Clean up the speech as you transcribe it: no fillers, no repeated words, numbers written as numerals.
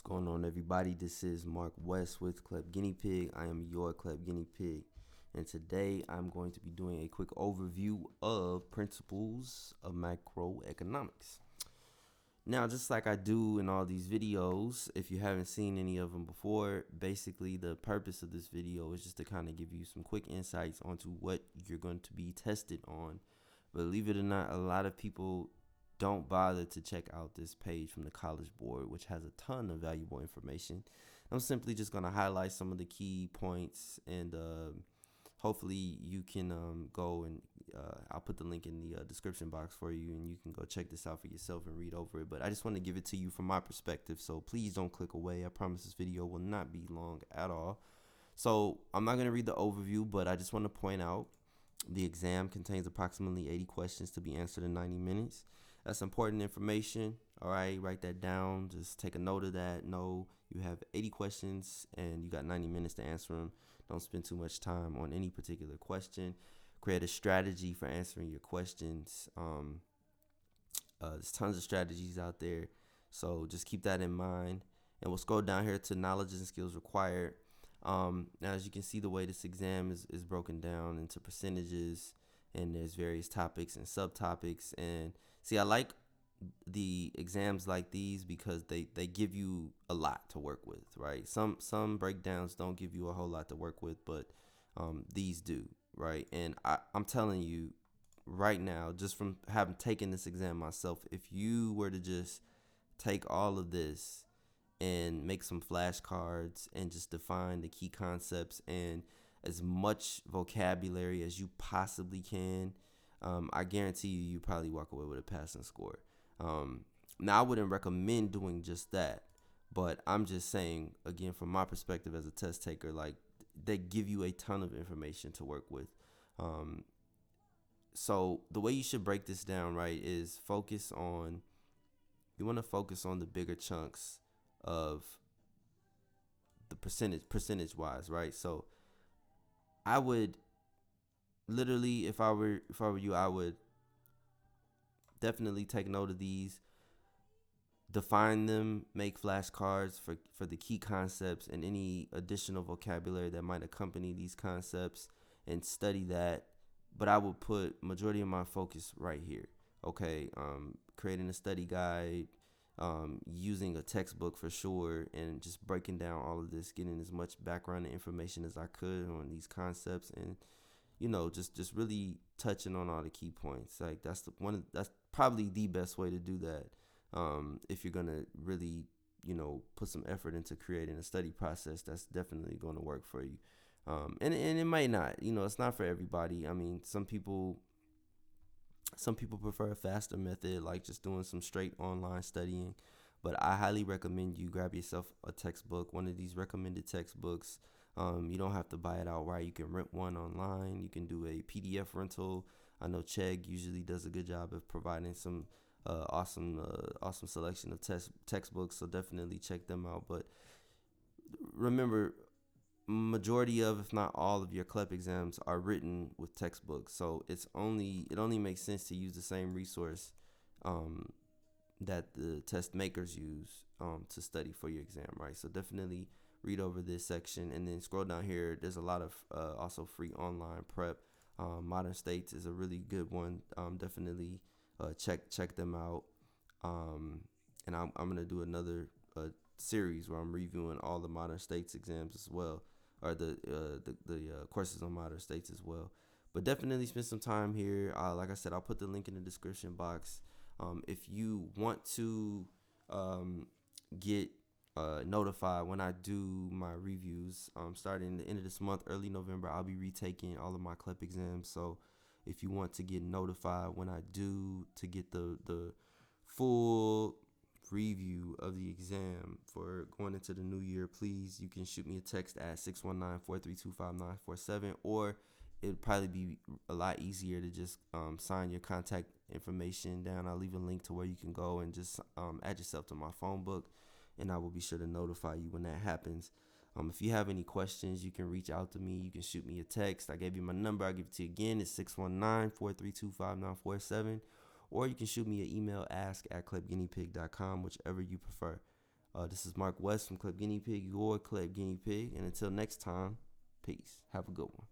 What's going on, everybody? This is Mark West with CLEP Guinea Pig. I am your CLEP Guinea Pig, and today I'm going to be doing a quick overview of principles of microeconomics. Now, just like I do in all these videos, if you haven't seen any of them before, basically the purpose of this video is just to kind of give you some quick insights onto what you're going to be tested on. Believe it or not, a lot of people don't bother to check out this page from the College Board, which has a ton of valuable information. I'm simply just going to highlight some of the key points, and hopefully you can go and I'll put the link in the description box for you, and you can go check this out for yourself and read over it. But I just want to give it to you from my perspective, so please don't click away. I promise this video will not be long at all. So I'm not going to read the overview, but I just want to point out the exam contains approximately 80 questions to be answered in 90 minutes. That's important information. All right, write that down. Just take a note of that. Know you have 80 questions and you got 90 minutes to answer them. Don't spend too much time on any particular question. Create a strategy for answering your questions. There's tons of strategies out there, so just keep that in mind. And we'll scroll down here to knowledge and skills required. Now, as you can see, the way this exam is broken down into percentages, and there's various topics and subtopics. And see, I like the exams like these because they give you a lot to work with, right? Some breakdowns don't give you a whole lot to work with, but these do, right? And I'm telling you right now, just from having taken this exam myself, if you were to just take all of this and make some flashcards and just define the key concepts and as much vocabulary as you possibly can, I guarantee you probably walk away with a passing score. Now, I wouldn't recommend doing just that, but I'm just saying, again, from my perspective as a test taker, like, they give you a ton of information to work with. So the way you should break this down, right, is you want to focus on the bigger chunks of the percentage wise, right? So I would literally, if I were you, I would definitely take note of these, define them, make flashcards for the key concepts and any additional vocabulary that might accompany these concepts, and study that. But I would put majority of my focus right here. Okay, creating a study guide, using a textbook for sure, and just breaking down all of this, getting as much background and information as I could on these concepts, and just really touching on all the key points. Like, that's probably the best way to do that. If you're gonna really put some effort into creating a study process, that's definitely going to work for you. And it might not, it's not for everybody. I mean, some people prefer a faster method, like just doing some straight online studying. But I highly recommend you grab yourself a textbook, one of these recommended textbooks. You don't have to buy it outright. You can rent one online. You can do a PDF rental. I know Chegg usually does a good job of providing some awesome selection of textbooks, so definitely check them out. But remember, majority of, if not all of, your CLEP exams are written with textbooks, so it only makes sense to use the same resource that the test makers use to study for your exam, right? So definitely read over this section, and then scroll down here. There's a lot of also free online prep. Modern States is a really good one. Definitely check them out. And I'm gonna do another series where I'm reviewing all the Modern States exams as well, or the courses on Modern States as well. But definitely spend some time here. Like I said, I'll put the link in the description box. If you want to get notified when I do my reviews, starting the end of this month, early November, I'll be retaking all of my CLEP exams. So if you want to get notified when I do, to get the full review of the exam for going into the new year, please, you can shoot me a text at 619-432-5947, or it'd probably be a lot easier to just sign your contact information down. I'll leave a link to where you can go and just add yourself to my phone book, and I will be sure to notify you when that happens. If you have any questions, you can reach out to me. You can shoot me a text. I gave you my number. I'll give it to you again. It's 619-432-5947. Or you can shoot me an email, ask@clepguineapig.com, whichever you prefer. This is Mark West from CLEP Guinea Pig, your CLEP Guinea Pig. And until next time, peace. Have a good one.